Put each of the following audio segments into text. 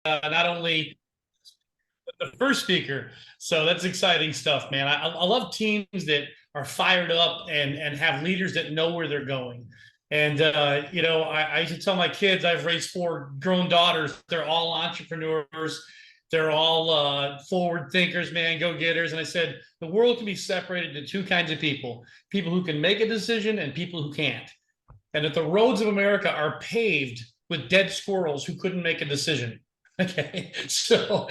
not only the first speaker. So that's exciting stuff, man. I love teams that are fired up and have leaders that know where they're going. And I used to tell my kids, I've raised four grown daughters. They're all entrepreneurs. They're all forward thinkers, man, go getters. And I said the world can be separated into two kinds of people: people who can make a decision and people who can't. And that the roads of America are paved with dead squirrels who couldn't make a decision. Okay, so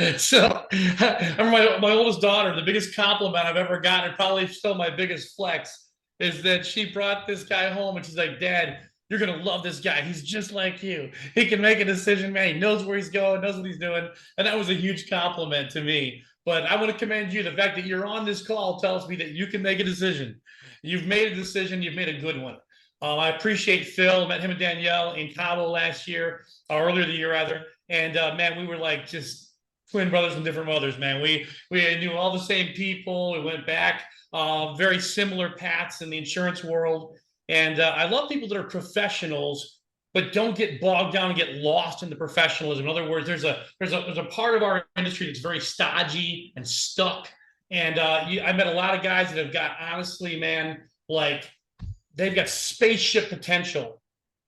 I remember my oldest daughter. The biggest compliment I've ever gotten, and probably still my biggest flex, is that she brought this guy home, and she's like, "Dad, you're gonna love this guy. He's just like you. He can make a decision, man. He knows where he's going, knows what he's doing." And that was a huge compliment to me. But I want to commend you. The fact that you're on this call tells me that you can make a decision. You've made a decision. You've made a good one. I appreciate Phil. Met him and Danielle in Cabo last year, earlier the year rather. And man, we were like just twin brothers from different mothers, man. We knew all the same people. We went back very similar paths in the insurance world. And I love people that are professionals, but don't get bogged down and get lost in the professionalism. In other words, there's a part of our industry that's very stodgy and stuck. And I met a lot of guys that have got, honestly, man, like they've got spaceship potential,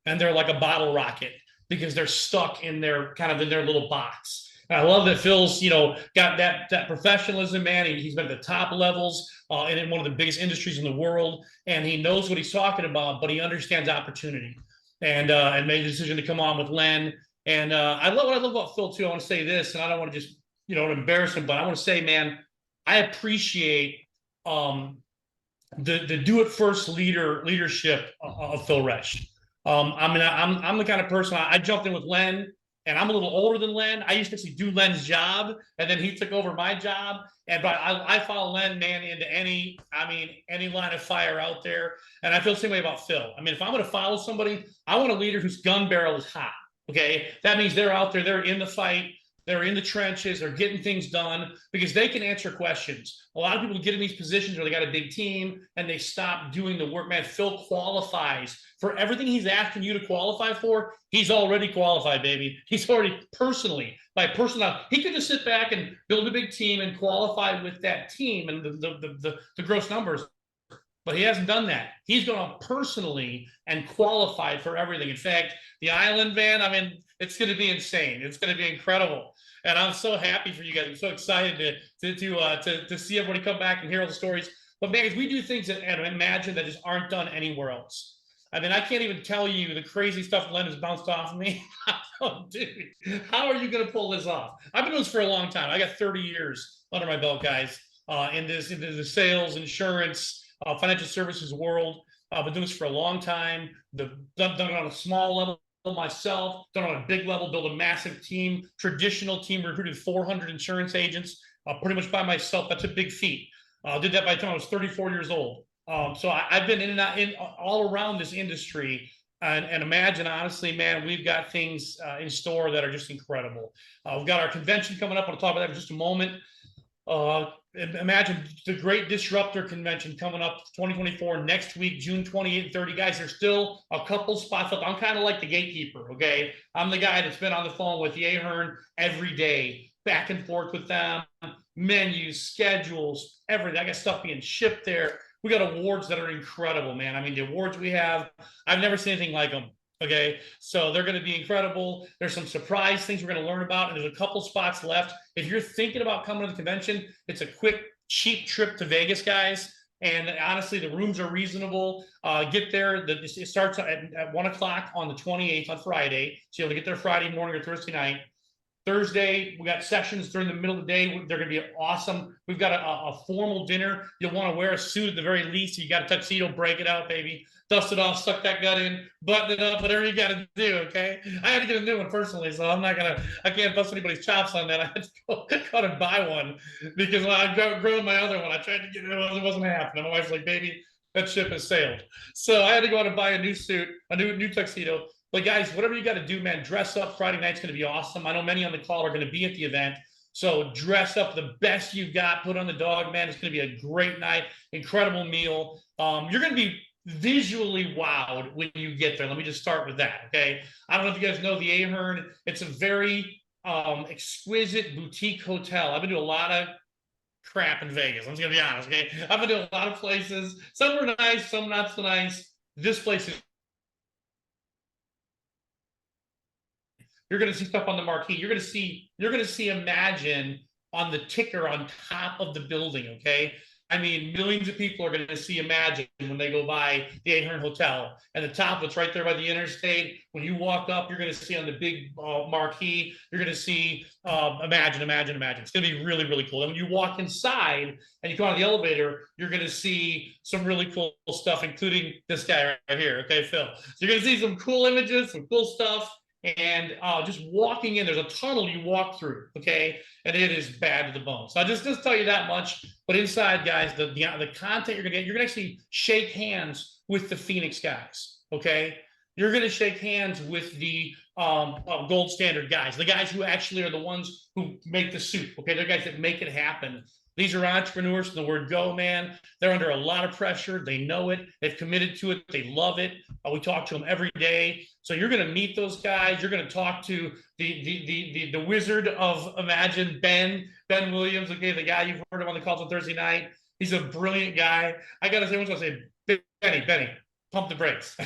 and they're like a bottle rocket because they're stuck in their kind of in their little box. And I love that Phil's, got that professionalism, man. He's been at the top levels and in one of the biggest industries in the world, and he knows what he's talking about, but he understands opportunity, and made the decision to come on with Len. And I love what I love about Phil too. I want to say this, and I don't want to just embarrass him, but I want to say, man, I appreciate the do it first leadership of Phil Resch. I mean, I'm the kind of person, I jumped in with Len, and I'm a little older than Len. I used to actually do Len's job, and then he took over my job. But I follow Len, man, into any line of fire out there. And I feel the same way about Phil. I mean, if I'm going to follow somebody, I want a leader whose gun barrel is hot. Okay, that means they're out there, they're in the fight. They're in the trenches. They're getting things done because they can answer questions. A lot of people get in these positions where they got a big team and they stop doing the work. Man, Phil qualifies for everything he's asking you to qualify for. He's already qualified, baby. He's already by personal. He could just sit back and build a big team and qualify with that team and the gross numbers. But he hasn't done that. He's gone personally and qualified for everything. In fact, the island van, I mean, it's going to be insane. It's going to be incredible. And I'm so happy for you guys. I'm so excited to see everybody come back and hear all the stories. But man, we do things that, and imagine, that just aren't done anywhere else. I mean, I can't even tell you the crazy stuff Len has bounced off of me. Oh, dude, how are you going to pull this off? I've been doing this for a long time. I got 30 years under my belt, guys, into the sales, insurance, financial services world. I've been doing this for a long time. Done it on a small level myself, done on a big level, built a massive team, traditional team, recruited 400 insurance agents pretty much by myself. That's a big feat. Did that by the time I was 34 years old. So I've been in and out, all around this industry. And imagine, honestly, man, we've got things in store that are just incredible. We've got our convention coming up. I'll talk about that in just a moment. Imagine the Great Disruptor Convention coming up 2024 next week, June 28 and 30. Guys, there's still a couple spots up. I'm kind of like the gatekeeper, okay? I'm the guy that's been on the phone with the Ahern every day, back and forth with them, menus, schedules, everything. I got stuff being shipped there. We got awards that are incredible, man. I mean, the awards we have, I've never seen anything like them. Okay, so they're going to be incredible. There's some surprise things we're going to learn about, and there's a couple spots left. If you're thinking about coming to the convention, it's a quick, cheap trip to Vegas, guys. And honestly, the rooms are reasonable. Get there. It starts at 1 o'clock on the 28th on Friday. So you'll get there Friday morning or Thursday night. Thursday, we got sessions during the middle of the day. They're going to be awesome. We've got a formal dinner. You'll want to wear a suit at the very least. You got a tuxedo, break it out, baby. Dust it off, suck that gut in, button it up, whatever you got to do, okay? I had to get a new one personally, so I can't bust anybody's chops on that. I had to go out and buy one because when I growing my other one, I tried to get it, it wasn't happening. My wife's like, baby, that ship has sailed. So I had to go out and buy a new suit, a new tuxedo. But guys, whatever you got to do, man, dress up. Friday night's going to be awesome. I know many on the call are going to be at the event. So dress up the best you've got. Put on the dog, man. It's going to be a great night. Incredible meal. You're going to be visually wowed when you get there. Let me just start with that, okay? I don't know if you guys know the Ahern. It's a very exquisite boutique hotel. I've been to a lot of crap in Vegas. I'm just gonna be honest. Okay, I've been to a lot of places. Some were nice, some not so nice. This place is. You're going to see stuff on the marquee. You're going to see Imagine on the ticker on top of the building. Okay. I mean, millions of people are going to see Imagine when they go by the Ahern Hotel. And the top, it's right there by the interstate. When you walk up, you're going to see on the big marquee, you're going to see Imagine, Imagine, Imagine. It's going to be really, really cool. And when you walk inside and you go on the elevator, you're going to see some really cool stuff, including this guy right here. Okay, Phil. So you're going to see some cool images, some cool stuff. And just walking in, there's a tunnel you walk through, okay, and it is bad to the bone. So I just tell you that much. But inside, guys, the content you're gonna get, you're gonna actually shake hands with the Phoenix guys, okay. You're gonna shake hands with the gold standard guys, the guys who actually are the ones who make the suit, okay. They're guys that make it happen. These are entrepreneurs from the word go, man. They're under a lot of pressure. They know it. They've committed to it. They love it. We talk to them every day. So you're going to meet those guys. You're going to talk to the wizard of Imagine, Ben Williams. Okay, the guy you've heard of on the calls on Thursday night. He's a brilliant guy. I got to say, once I say, Benny, pump the brakes.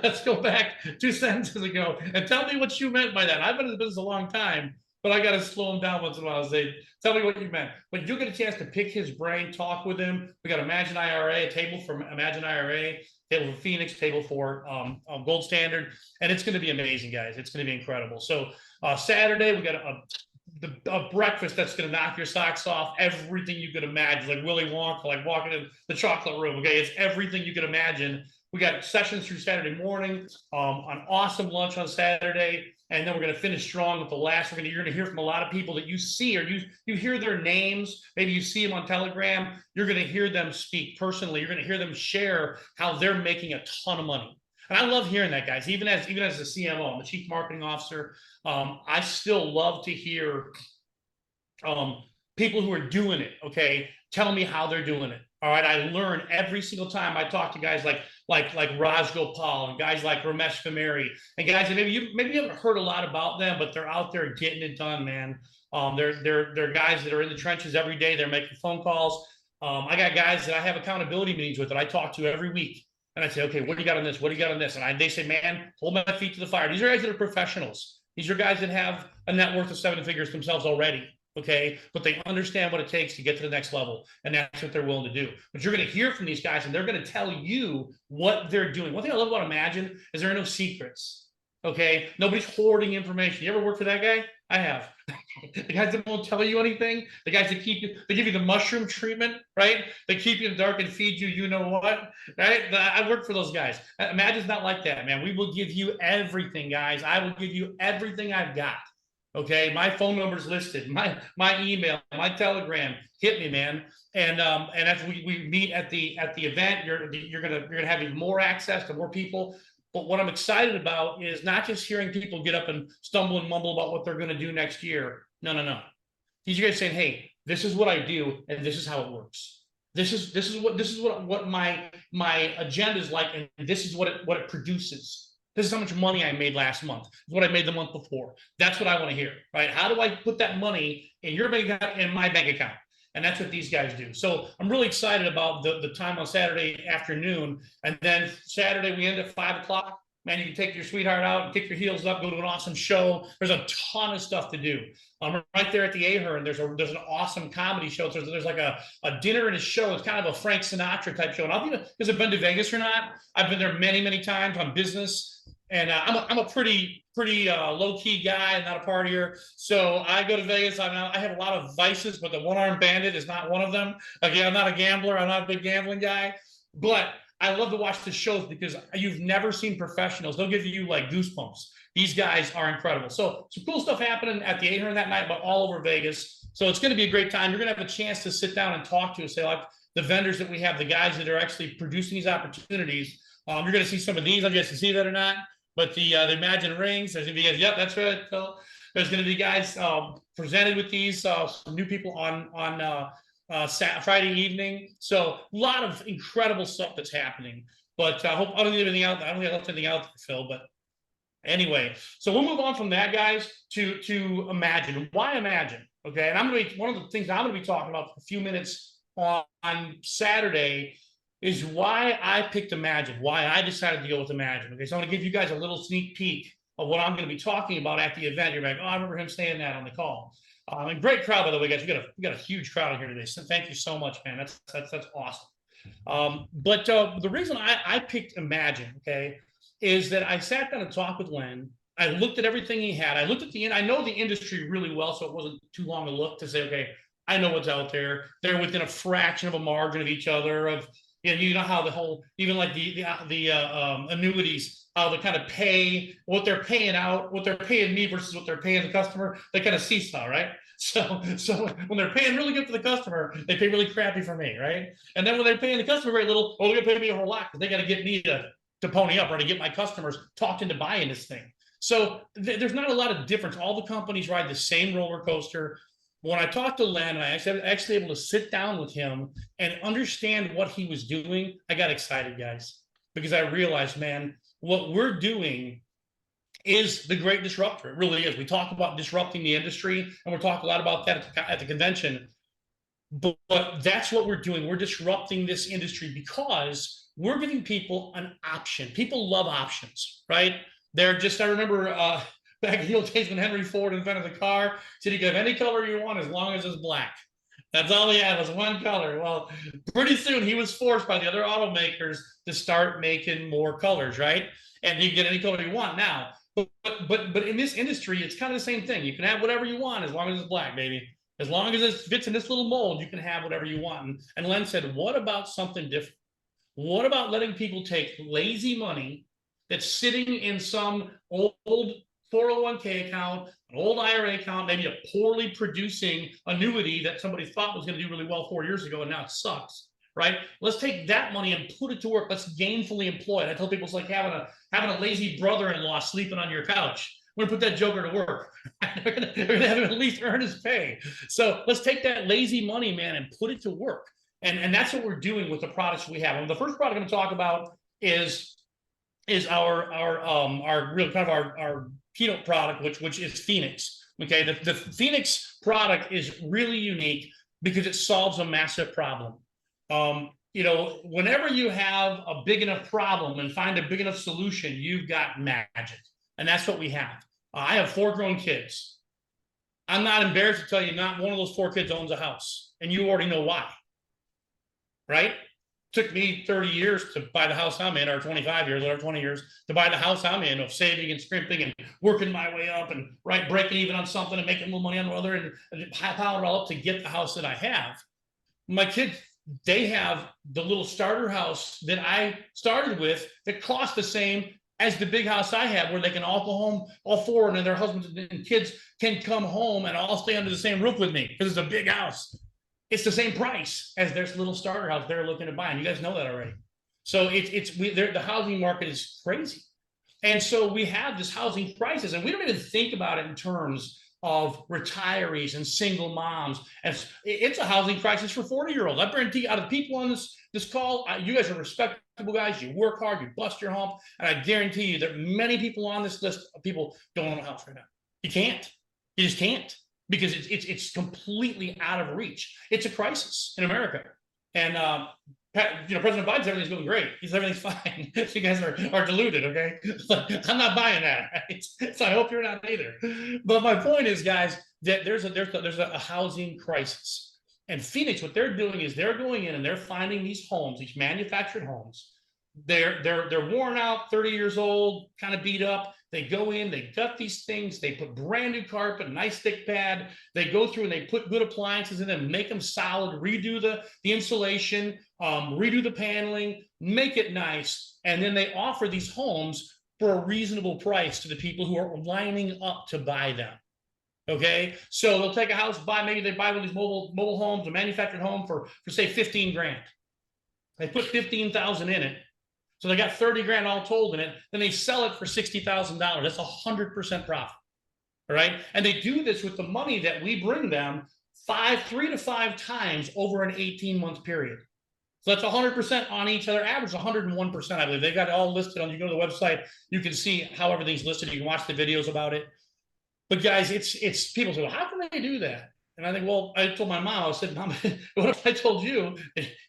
Let's go back 2 sentences ago and tell me what you meant by that. I've been in the business a long time, but I got to slow him down once in a while and say, tell me what you meant. But you'll get a chance to pick his brain, talk with him. We got Imagine IRA, a table for Imagine IRA, table for Phoenix, table for Gold Standard. And it's going to be amazing, guys. It's going to be incredible. So Saturday, we got a breakfast that's going to knock your socks off. Everything you could imagine, like Willy Wonka, like walking in the chocolate room. Okay, it's everything you could imagine. We got sessions through Saturday morning, an awesome lunch on Saturday, and then we're going to finish strong with the last. You're going to hear from a lot of people that you see or you hear their names. Maybe you see them on Telegram. You're going to hear them speak personally. You're going to hear them share how they're making a ton of money. And I love hearing that, guys. Even as the CMO, I'm the Chief Marketing Officer. I still love to hear people who are doing it. Okay, tell me how they're doing it. All right, I learn every single time I talk to guys like Raj Gopal and guys like Ramesh Vameri and guys that maybe you haven't heard a lot about them, but they're out there getting it done, man. They're guys that are in the trenches every day. They're making phone calls. I got guys that I have accountability meetings with that I talk to every week, and I say, okay, what do you got on this? What do you got on this? And they say, man, hold my feet to the fire. These are guys that are professionals. These are guys that have a net worth of 7 figures themselves already. Okay, but they understand what it takes to get to the next level, and that's what they're willing to do. But you're going to hear from these guys, and they're going to tell you what they're doing. One thing I love about Imagine is there are no secrets. Okay, nobody's hoarding information. You ever work for that guy? I have. The guys that won't tell you anything, the guys that they give you the mushroom treatment, right? They keep you in the dark and feed you know what, right? I work for those guys. Imagine's not like that, man. We will give you everything, guys. I will give you everything I've got. Okay, my phone number's listed, my email, my Telegram. Hit me, man. And as we meet at the event, you're gonna have even more access to more people. But what I'm excited about is not just hearing people get up and stumble and mumble about what they're gonna do next year. No. These guys saying, hey, this is what I do, and this is how it works. This is what my agenda is like, and this is what it produces. This is how much money I made last month. This is what I made the month before. That's what I want to hear, right? How do I put that money in your bank account, in my bank account? And that's what these guys do. So I'm really excited about the time on Saturday afternoon. And then Saturday, we end at 5 o'clock. Man, you can take your sweetheart out and kick your heels up, go to an awesome show. There's a ton of stuff to do. Right there at the Ahern, there's an awesome comedy show. So there's like a dinner and a show. It's kind of a Frank Sinatra type show. And I'll be, has it been to Vegas or not? I've been there many, many times on business. And I'm a pretty low key guy, not a partier. So I go to Vegas. I have a lot of vices, but the one-armed bandit is not one of them. Again, I'm not a gambler. I'm not a big gambling guy, but I love to watch the shows because you've never seen professionals. They'll give you like goosebumps. These guys are incredible. So some cool stuff happening at the Ahern that night, but all over Vegas. So it's going to be a great time. You're going to have a chance to sit down and talk to us, say like the vendors that we have, the guys that are actually producing these opportunities. You're going to see some of these. I guess to see that or not. But the Imagine rings, there's going to be guys, yep, that's right. So there's going to be guys presented with these, some new people on Friday evening. So a lot of incredible stuff that's happening. But I hope I don't leave anything out. I don't think I left anything out there, Phil. But Anyway, so we'll move on from that, guys, to Imagine. Why Imagine? Okay, and I'm going to be one of the things I'm going to be talking about for a few minutes on Saturday is why I picked Imagine, why I decided to go with Imagine. Okay, so I'm going to give you guys a little sneak peek of what I'm going to be talking about at the event. You're like, oh, I remember him saying that on the call. And great crowd, by the way, guys. We got a huge crowd here today. So thank you so much, man. That's awesome. But the reason I picked Imagine, okay, is that I sat down and talked with Len. I looked at everything he had. I looked at I know the industry really well, so it wasn't too long a look to say, okay, I know what's out there. They're within a fraction of a margin of each other. You know how the whole, even like the annuities, how they kind of pay, what they're paying out, what they're paying me versus what they're paying the customer, they kind of seesaw, right? So when they're paying really good for the customer, they pay really crappy for me, right? And then when they're paying the customer very little, oh, they're gonna pay me a whole lot because they got to get me to pony up or to get my customers talked into buying this thing. So there's not a lot of difference. All the companies ride the same roller coaster. When I talked to Len, I actually able to sit down with him and understand what he was doing. I got excited, guys, because I realized, man, what we're doing is the great disruptor. It really is. We talk about disrupting the industry, and we'll talk a lot about that at the convention. But that's what we're doing. We're disrupting this industry because we're giving people an option. People love options, right? They're just, I remember back in the old days when Henry Ford invented the car, said you can have any color you want as long as it's black. That's all he had was one color. Well, pretty soon he was forced by the other automakers to start making more colors, right? And you can get any color you want now. But in this industry, it's kind of the same thing. You can have whatever you want as long as it's black, baby. As long as it fits in this little mold, you can have whatever you want. And Len said, what about something different? What about letting people take lazy money that's sitting in some old 401k account, an old IRA account, maybe a poorly producing annuity that somebody thought was going to do really well 4 years ago and now it sucks, right? Let's take that money and put it to work. Let's gainfully employ it. I tell people it's like having a lazy brother-in-law sleeping on your couch. We're gonna put that joker to work. They're gonna have him at least earn his pay. So let's take that lazy money, man, and put it to work. And that's what we're doing with the products we have. And the first product I'm gonna talk about is our real kind of our keynote product, which is Phoenix. Okay, the Phoenix product is really unique because it solves a massive problem. Whenever you have a big enough problem and find a big enough solution, you've got magic. And that's what we have. I have 4 grown kids. I'm not embarrassed to tell you, not one of those 4 kids owns a house. And you already know why. Right? It took me 30 years to buy the house I'm in, or 25 years, or 20 years to buy the house I'm in, of saving and scrimping and working my way up and breaking even on something and making a little money on another and piling it all up to get the house that I have. My kids, they have the little starter house that I started with that cost the same as the big house I have, where they can all go home, all 4, and then their husbands and kids can come home and all stay under the same roof with me because it's a big house. It's the same price as their little starter house they're looking to buy, and you guys know that already. So the housing market is crazy, and so we have this housing crisis, and we don't even think about it in terms of retirees and single moms. And it's a housing crisis for 40-year-olds. I guarantee you, out of people on this call, you guys are respectable guys. You work hard, you bust your hump, and I guarantee you that many people on this list of people don't own a house right now. You can't. You just can't, because it's completely out of reach. It's a crisis in America, and President Biden's everything's going great. He says everything's fine. You guys are deluded, okay? I'm not buying that. Right? So I hope you're not either. But my point is, guys, that there's a housing crisis, and Phoenix, what they're doing is they're going in and they're finding these homes, these manufactured homes. They're worn out, 30 years old, kind of beat up. They go in, they gut these things, they put brand new carpet, nice thick pad. They go through and they put good appliances in them, make them solid, redo the insulation, redo the paneling, make it nice. And then they offer these homes for a reasonable price to the people who are lining up to buy them. Okay, so they'll take a house, maybe they buy one of these mobile homes, a manufactured home for say 15 grand. They put 15,000 in it. So they got 30 grand all told in it. Then they sell it for $60,000. That's 100% profit. All right. And they do this with the money that we bring them 3 to 5 times over an 18-month period. So that's 100% on each other. Average 101%, I believe. They've got it all listed on. You go to the website, you can see how everything's listed. You can watch the videos about it. But guys, it's people say, well, how can they do that? And I think, well, I told my mom, I said, Mom, what if I told you,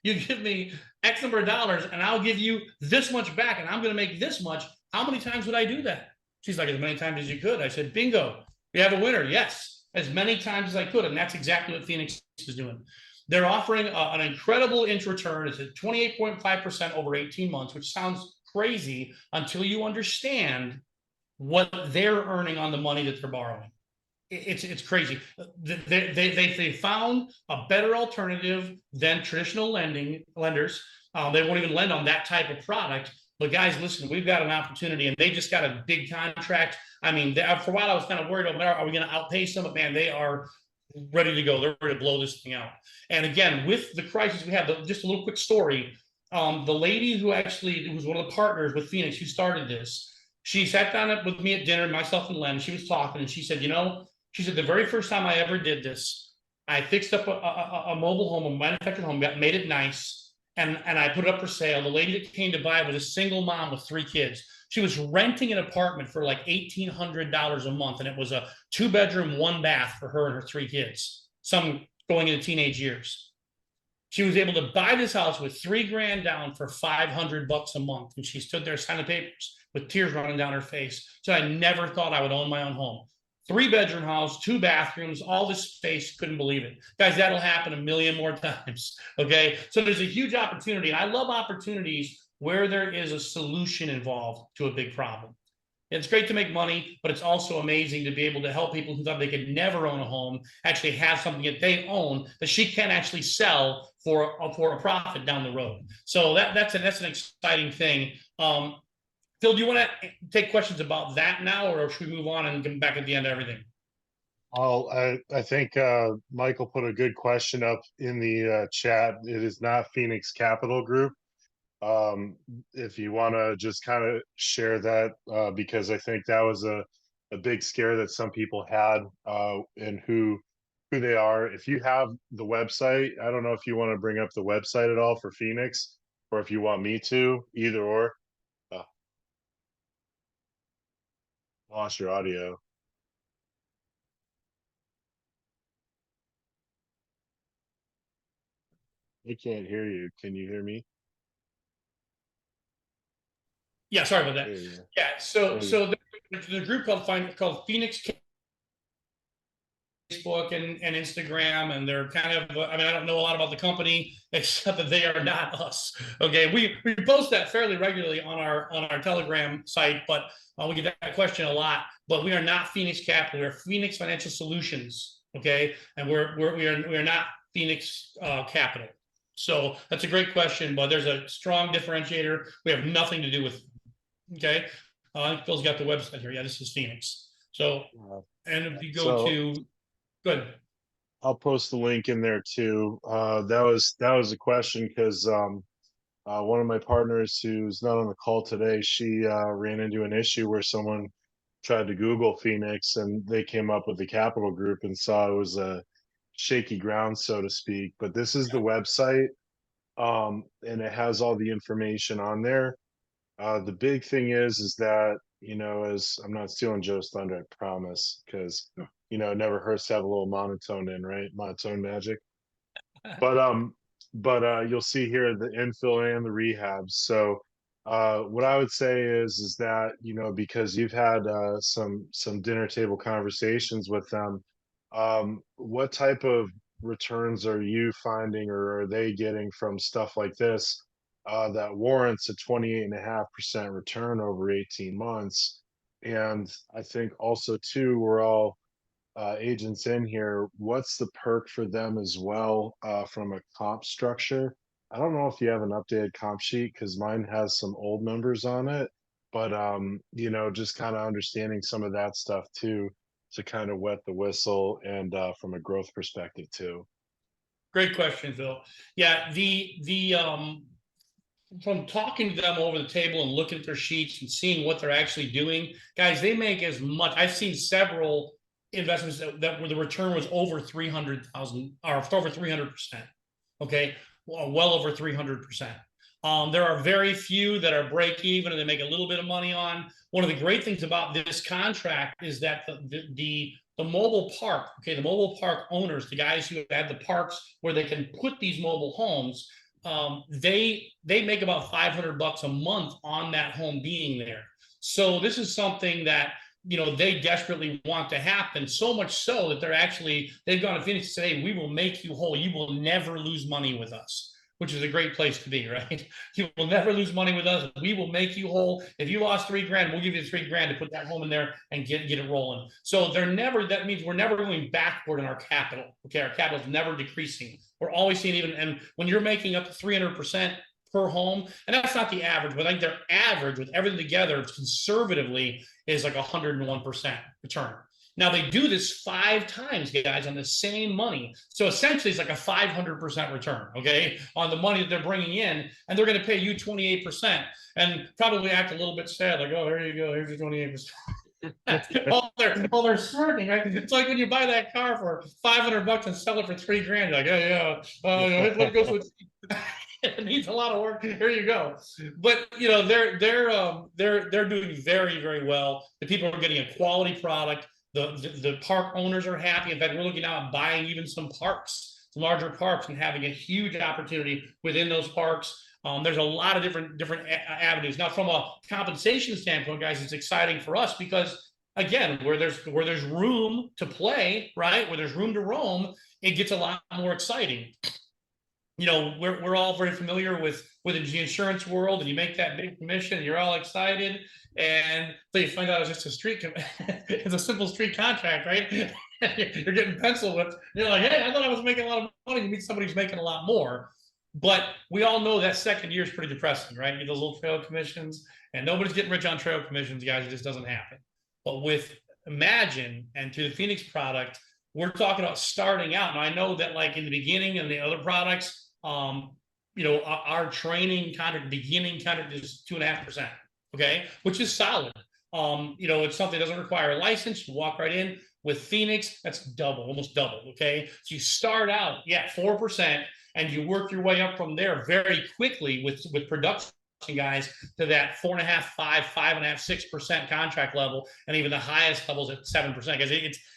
you give me X number of dollars and I'll give you this much back and I'm going to make this much? How many times would I do that? She's like, as many times as you could. I said, bingo, we have a winner. Yes, as many times as I could. And that's exactly what Phoenix is doing. They're offering an incredible interest return. It's at 28.5% over 18 months, which sounds crazy until you understand what they're earning on the money that they're borrowing. It's crazy. They found a better alternative than traditional lenders. They won't even lend on that type of product. But guys, listen, we've got an opportunity, and they just got a big contract. I mean, for a while I was kind of worried about, are we going to outpace them? But man, they are ready to go. They're ready to blow this thing out. And again, with the crisis we have, just a little quick story. The lady who was one of the partners with Phoenix who started this, she sat down with me at dinner, myself and Len. She was talking, and she said, she said, the very first time I ever did this, I fixed up a mobile home, a manufactured home, made it nice, and I put it up for sale. The lady that came to buy it was a single mom with 3 kids. She was renting an apartment for like $1,800 a month, and it was a 2-bedroom, 1 bath for her and her 3 kids, some going into teenage years. She was able to buy this house with $3,000 down for $500 a month, and she stood there signing the papers with tears running down her face. So I never thought I would own my own home. 3-bedroom house, 2 bathrooms, all this space, couldn't believe it. Guys, that'll happen a million more times, okay? So there's a huge opportunity, and I love opportunities where there is a solution involved to a big problem. It's great to make money, but it's also amazing to be able to help people who thought they could never own a home actually have something that they own that she can actually sell for a profit down the road. So that's an exciting thing. Phil, do you want to take questions about that now, or should we move on and come back at the end of everything? I think Michael put a good question up in the chat. It is not Phoenix Capital Group. If you want to just kind of share that, because I think that was a big scare that some people had, and who they are. If you have the website, I don't know if you want to bring up the website at all for Phoenix, or if you want me to, either or. Lost your audio. I can't hear you. Can you hear me? Yeah, sorry about that. Yeah, so there's a group called Phoenix Facebook and Instagram, and they're kind of, I mean, I don't know a lot about the company except that they are not us. Okay, we post that fairly regularly on our Telegram site, but we get that question a lot. But we are not Phoenix Capital. We're Phoenix Financial Solutions. Okay, and we are not Phoenix Capital. So that's a great question, but there's a strong differentiator. We have nothing to do with. Okay, Phil's got the website here. Yeah, this is Phoenix. So, and if you go to, good. I'll post the link in there too. That was a question because one of my partners who's not on the call today, she ran into an issue where someone tried to Google Phoenix and they came up with the Capital Group and saw it was a shaky ground, so to speak. But this is the website, and it has all the information on there. The big thing is that, as I'm not stealing Joe's thunder, I promise, because it never hurts to have a little monotone in, right? Monotone magic. But you'll see here the infill and the rehab. So what I would say is that, because you've had some dinner table conversations with them, what type of returns are you finding, or are they getting from stuff like this that warrants a 28.5% return over 18 months? And I think also too, we're all agents in here. What's the perk for them as well, from a comp structure? I don't know if you have an updated comp sheet because mine has some old numbers on it, but just kind of understanding some of that stuff too, to kind of wet the whistle, and from a growth perspective too. Great question, Phil. Yeah, from talking to them over the table and looking at their sheets and seeing what they're actually doing, guys, they make as much. I've seen several investments that where the return was over 300,000 or over 300%. Okay, well over 300%. There are very few that are break even and they make a little bit of money on. One of the great things about this contract is that the mobile park, okay, the mobile park owners, the guys who have the parks where they can put these mobile homes, they make about $500 a month on that home being there. So this is something that they desperately want to happen, so much so that they've gone to Phoenix and said, hey, we will make you whole. You will never lose money with us, which is a great place to be, right? You will never lose money with us. We will make you whole. If you lost $3,000, we'll give you $3,000 to put that home in there and get it rolling. So that means we're never going backward in our capital. Okay, our capital is never decreasing. We're always seeing and when you're making up to 300% per home, and that's not the average, but I think their average with everything together, conservatively, is like 101% return. Now they do this 5 times, guys, on the same money. So essentially, it's like a 500% return, okay, on the money that they're bringing in, and they're going to pay you 28%, and probably act a little bit sad, like, oh, there you go, here's your 28%. they're smirking, right? It's like when you buy that car for $500 and sell it for $3,000. You're like, it goes with. It needs a lot of work. Here you go. But they're doing very, very well. The people are getting a quality product. The park owners are happy. In fact, we're looking out at buying even some parks, some larger parks, and having a huge opportunity within those parks. There's a lot of different avenues. Now, from a compensation standpoint, guys, it's exciting for us because, again, where there's room to play, right, where there's room to roam, it gets a lot more exciting. We're all very familiar with the insurance world, and you make that big commission, and you're all excited, and so you find out it's just it's a simple street contract, right? You're getting pencil whipped. You're like, hey, I thought I was making a lot of money. You meet somebody who's making a lot more. But we all know that second year is pretty depressing, right? You get those little trail commissions, and nobody's getting rich on trail commissions, guys. It just doesn't happen. But with Imagine and through the Phoenix product, we're talking about starting out. And I know that, like in the beginning and the other products, our training contract, beginning contract is 2.5%, okay, which is solid. It's something that doesn't require a license. You walk right in. With Phoenix, that's double, almost double, okay? So you start out, 4%, and you work your way up from there very quickly with production guys to that 4.5%, 5%, 5.5%, 6% contract level, and even the highest levels at 7%, because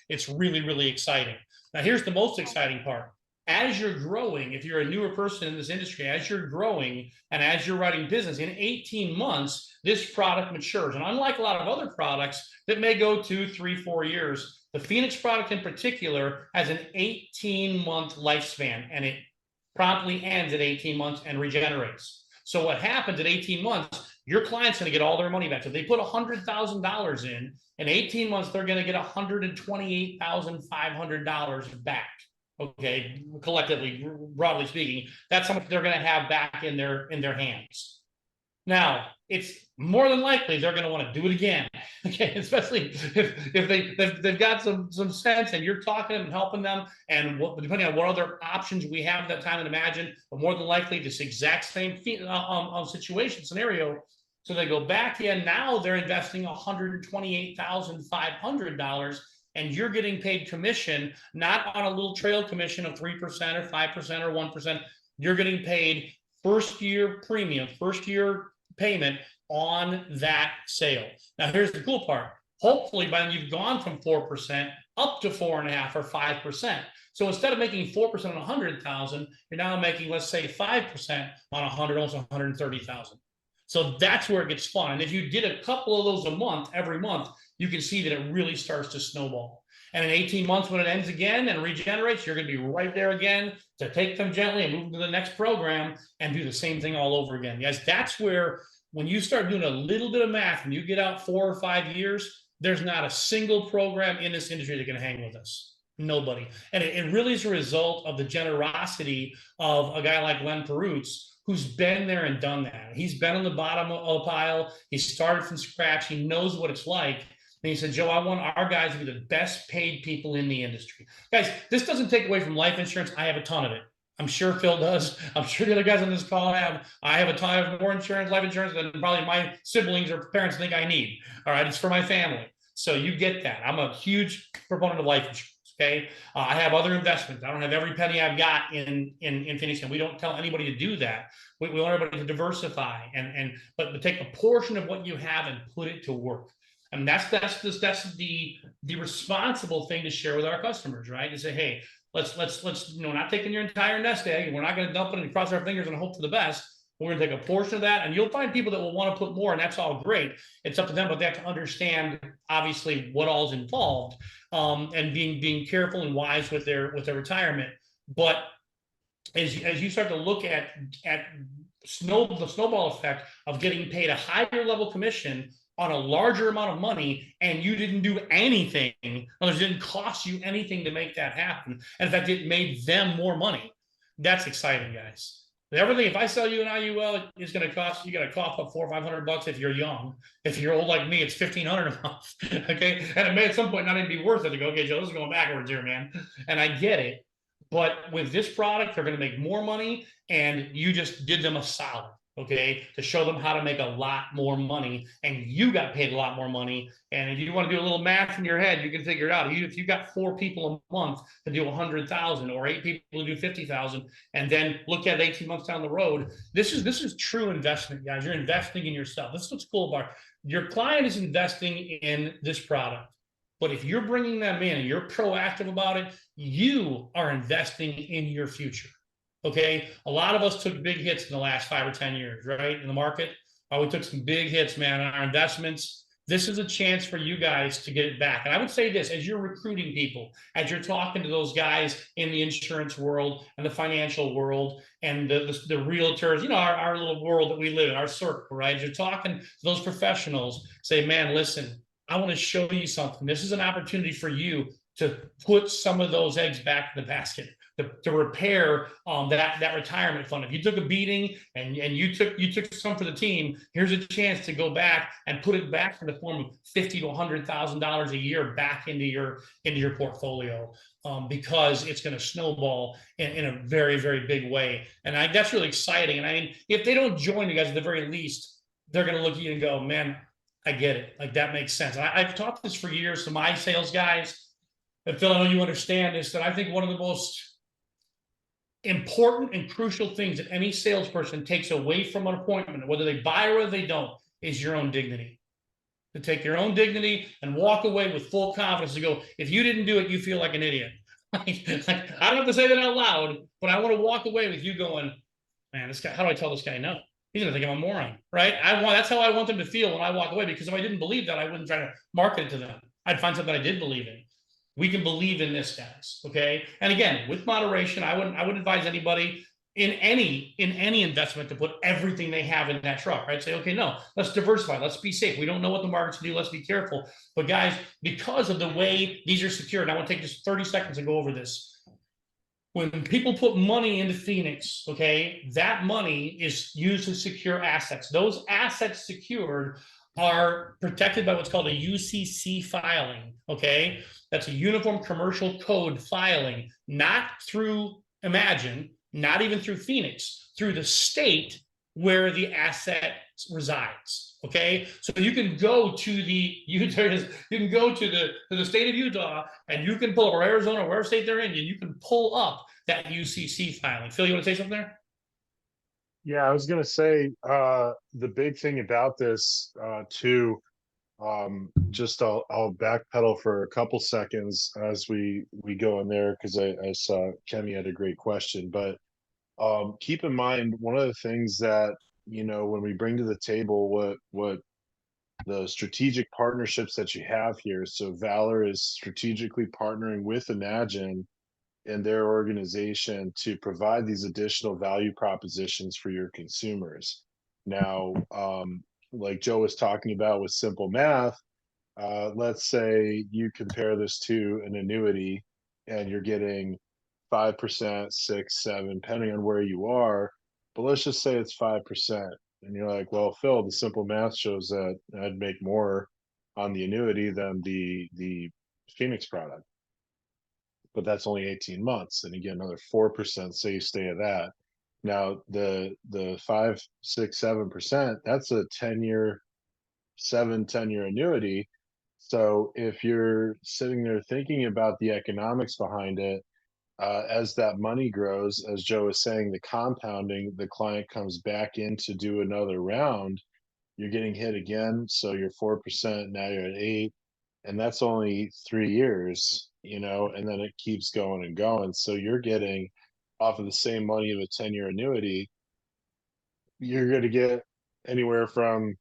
it's really, really exciting. Now, here's the most exciting part. As you're growing, if you're a newer person in this industry, as you're growing and as you're writing business, in 18 months, this product matures. And unlike a lot of other products that may go 2, 3, 4 years, the Phoenix product in particular has an 18-month lifespan, and it promptly ends at 18 months and regenerates. So what happens at 18 months, your client's going to get all their money back. So they put $100,000 in 18 months, they're going to get $128,500 back. Okay, collectively, broadly speaking, that's how much they're going to have back in their hands. Now, it's more than likely they're going to want to do it again. Okay, especially if they've got some sense, and you're talking to them and helping them, and depending on what other options we have at that time and Imagine, but more than likely this exact same situation scenario. So they go back in. Now they're investing $128,500. And you're getting paid commission, not on a little trail commission of 3% or 5% or 1%. You're getting paid first year premium, first year payment on that sale. Now, here's the cool part. Hopefully, by then you've gone from 4% up to 4.5% or 5%. So instead of making 4% on 100,000, you're now making, let's say, 5% on 100, almost 130,000. So that's where it gets fun. And if you did a couple of those a month, every month, you can see that it really starts to snowball. And in 18 months, when it ends again and regenerates, you're going to be right there again to take them gently and move them to the next program and do the same thing all over again. Yes, that's where, when you start doing a little bit of math and you get out 4 or 5 years, there's not a single program in this industry that can hang with us. Nobody. And it really is a result of the generosity of a guy like Len Perutz, who's been there and done that. He's been on the bottom of the pile. He started from scratch. He knows what it's like. And he said, Joe, I want our guys to be the best paid people in the industry. Guys, this doesn't take away from life insurance. I have a ton of it. I'm sure Phil does. I'm sure the other guys on this call have. I have a ton of more insurance, life insurance, than probably my siblings or parents think I need. All right, it's for my family. So you get that. I'm a huge proponent of life insurance. Okay. I have other investments. I don't have every penny I've got in Phoenix, and we don't tell anybody to do that. We want everybody to diversify but take a portion of what you have and put it to work. And that's the responsible thing to share with our customers, right? To say, hey, let's not taking your entire nest egg. We're not going to dump it and cross our fingers and hope for the best. We're going to take a portion of that, and you'll find people that will want to put more, and that's all great. It's up to them, but they have to understand, obviously, what all's involved, and being careful and wise with their retirement. But as you start to look at the snowball effect of getting paid a higher level commission on a larger amount of money, and you didn't do anything, in other words, it didn't cost you anything to make that happen. And in fact, it made them more money. That's exciting, guys. Everything, if I sell you an IUL, it's going to cost you, got to cough up $400 or $500 if you're young. If you're old like me, it's $1,500 a month. Okay. And it may at some point not even be worth it to go, okay, Joe, this is going backwards here, man. And I get it. But with this product, they're going to make more money, and you just did them a solid, okay, to show them how to make a lot more money, and you got paid a lot more money. And if you want to do a little math in your head, you can figure it out. If you got 4 people a month to do 100,000, or 8 people to do 50,000, and then look at 18 months down the road, this is true investment, guys. You're investing in yourself. This is what's cool about it. Your client is investing in this product. But if you're bringing them in and you're proactive about it, you are investing in your future. Okay. A lot of us took big hits in the last 5 or 10 years, right? In the market. We took some big hits, man, on our investments. This is a chance for you guys to get it back. And I would say this, as you're recruiting people, as you're talking to those guys in the insurance world and the financial world and the realtors, our little world that we live in, our circle, right? As you're talking to those professionals, say, man, listen, I want to show you something. This is an opportunity for you to put some of those eggs back in the basket, to repair that retirement fund. If you took a beating and you took some for the team, here's a chance to go back and put it back in the form of $50,000 to $100,000 a year back into your portfolio, because it's going to snowball in a very, very big way. And that's really exciting. And I mean, if they don't join you guys, at the very least, they're going to look at you and go, man, I get it. Like, that makes sense. I've taught this for years to my sales guys. And Phil, I know you understand this, that I think one of the most important and crucial things that any salesperson takes away from an appointment, whether they buy or whether they don't, is your own dignity. To take your own dignity and walk away with full confidence to go, if you didn't do it, you feel like an idiot. I don't have to say that out loud, but I want to walk away with you going, man, this guy, how do I tell this guy no? He's gonna think I'm a moron, right? That's how I want them to feel when I walk away, because if I didn't believe that, I wouldn't try to market it to them. I'd find something I did believe in. We can believe in this, guys. Okay. And again, with moderation, I wouldn't advise anybody in any investment to put everything they have in that truck, right? Say, okay, no, let's diversify. Let's be safe. We don't know what the market's do. Let's be careful. But guys, because of the way these are secured, I want to take just 30 seconds to go over this. When people put money into Phoenix, okay, that money is used to secure assets. Those assets secured are protected by what's called a UCC filing, okay? That's a Uniform Commercial Code filing, not through Imagine, not even through Phoenix, through the state where the asset resides. Okay, so you can go to the state of Utah, and you can pull up, or Arizona, wherever state they're in, and you can pull up that UCC filing. Phil, you want to say something there? Yeah, I was gonna say the big thing about this too. Just I'll backpedal for a couple seconds as we go in there, because I saw Kemi had a great question. But keep in mind, one of the things that, when we bring to the table, what the strategic partnerships that you have here. So Valor is strategically partnering with Imagine and their organization to provide these additional value propositions for your consumers. Now, like Joe was talking about with simple math, let's say you compare this to an annuity and you're getting 5%, 6, 7, depending on where you are. But let's just say it's 5%. And you're like, well, Phil, the simple math shows that I'd make more on the annuity than the Phoenix product. But that's only 18 months. And you get another 4%, say you stay at that. Now the 5, 6, 7%, that's a 10-year, 10-year annuity. So if you're sitting there thinking about the economics behind it, as that money grows, as Joe is saying, the compounding, the client comes back in to do another round, you're getting hit again. So you're 4%, now you're at 8, and that's only 3 years, and then it keeps going and going. So you're getting off of the same money of a 10-year annuity, you're going to get anywhere from,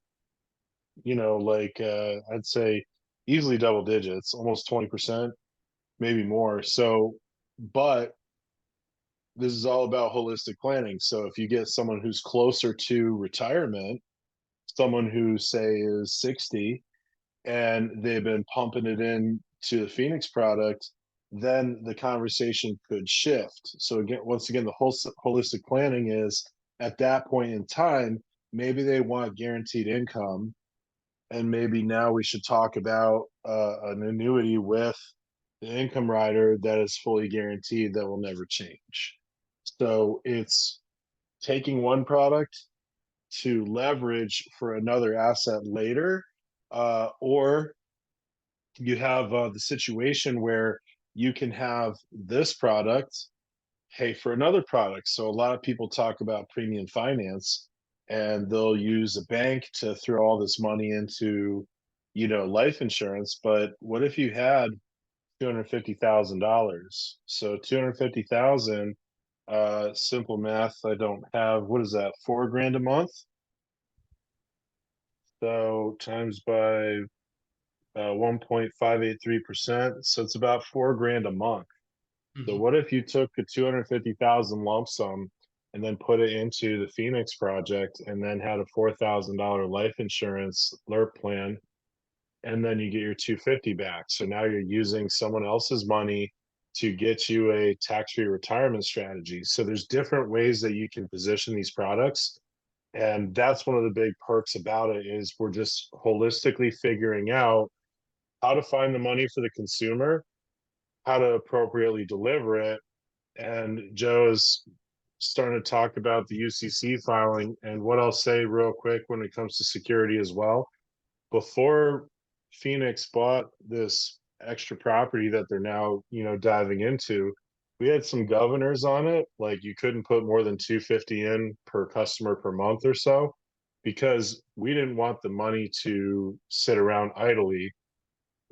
like I'd say easily double digits, almost 20%, maybe more. So, but this is all about holistic planning. So if you get someone who's closer to retirement, someone who say is 60 and they've been pumping it in to the Phoenix product, then the conversation could shift. So again, once again, the whole holistic planning is at that point in time, maybe they want guaranteed income, and maybe now we should talk about an annuity with the income rider that is fully guaranteed that will never change. So it's taking one product to leverage for another asset later, or you have the situation where you can have this product pay for another product. So a lot of people talk about premium finance, and they'll use a bank to throw all this money into, life insurance. But what if you had $250,000? So 250,000, simple math. I don't have, what is that, 4 grand a month? So times by 1.583%. So it's about 4 grand a month. So Mhm. what if you took the 250,000 lump sum and then put it into the Phoenix project and then had a $4,000 life insurance LIRP plan, and then you get your 250 back. So now you're using someone else's money to get you a tax-free retirement strategy. So there's different ways that you can position these products. And that's one of the big perks about it is we're just holistically figuring out how to find the money for the consumer, how to appropriately deliver it. And Joe is starting to talk about the UCC filing. And what I'll say real quick when it comes to security as well, before Phoenix bought this extra property that they're now, diving into, we had some governors on it. Like you couldn't put more than 250 in per customer per month or so, because we didn't want the money to sit around idly.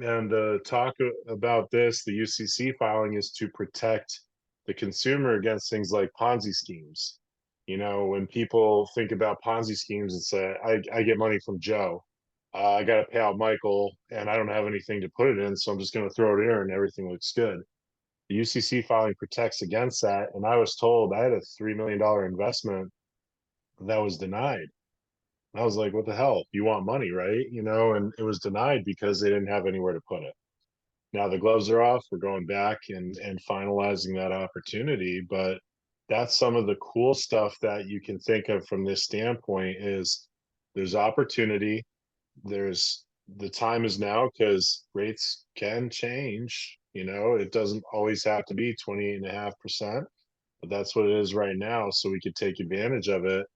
And talk about this, the UCC filing is to protect the consumer against things like Ponzi schemes. When people think about Ponzi schemes, it's I get money from Joe. I got to pay out Michael, and I don't have anything to put it in, so I'm just going to throw it in, and everything looks good. The UCC filing protects against that, and I was told I had a $3 million investment that was denied. I was like, what the hell? You want money, right? And it was denied because they didn't have anywhere to put it. Now the gloves are off. We're going back and finalizing that opportunity. But that's some of the cool stuff that you can think of from this standpoint is there's opportunity. There's the time is now because rates can change. It doesn't always have to be 28.5%, but that's what it is right now. So we could take advantage of it.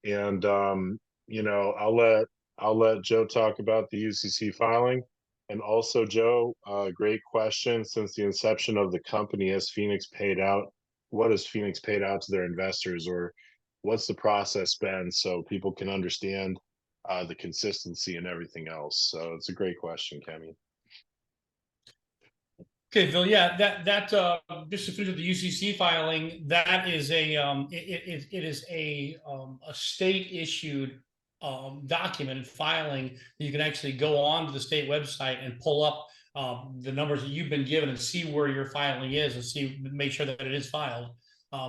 And I'll let Joe talk about the UCC filing. And also, Joe, great question. Since the inception of the company, has Phoenix paid out? What has Phoenix paid out to their investors, or what's the process been, so people can understand the consistency and everything else? So it's a great question, Kenny. Okay, Phil. Yeah, just to finish with the UCC filing, that is it is a state issued document filing that you can actually go on to the state website and pull up the numbers that you've been given and see where your filing is and make sure that it is filed.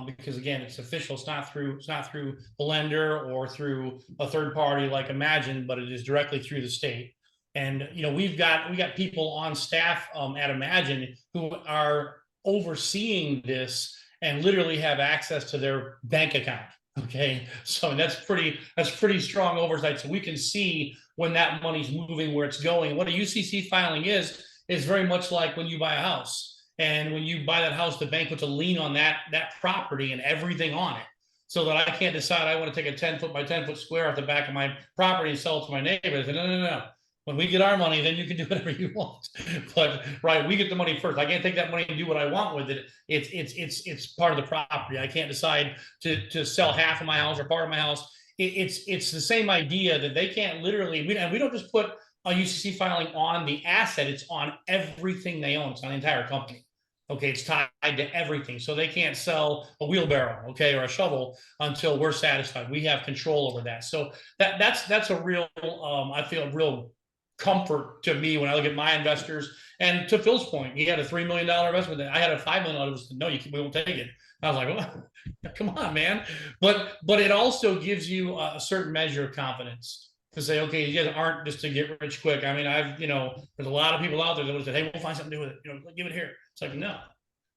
Because again, it's official. It's not through the lender or through a third party like Imagine, but it is directly through the state. And we got people on staff at Imagine who are overseeing this and literally have access to their bank account. Okay, so that's pretty strong oversight. So we can see when that money's moving, where it's going. What a UCC filing is very much like when you buy a house. And when you buy that house, the bank puts a lien on that property and everything on it, so that I can't decide I want to take a 10 foot by 10 foot square off the back of my property and sell it to my neighbors. No, no, no, no. When we get our money, then you can do whatever you want. But right, we get the money first. I can't take that money and do what I want with it. It's part of the property. I can't decide to sell half of my house or part of my house. It's the same idea that they can't literally, and we don't just put a UCC filing on the asset, it's on everything they own. It's on the entire company. Okay, it's tied to everything. So they can't sell a wheelbarrow, okay, or a shovel until we're satisfied. We have control over that. So that's a real I feel a real comfort to me when I look at my investors. And to Phil's point, he had a $3 million investment. I had a $5 million investment. No, we won't take it. I was like, well, come on, man. But it also gives you a certain measure of confidence to say, okay, you guys aren't just to get rich quick. I mean, there's a lot of people out there that would say, hey, we'll find something to do with it. Give it here. It's like, no,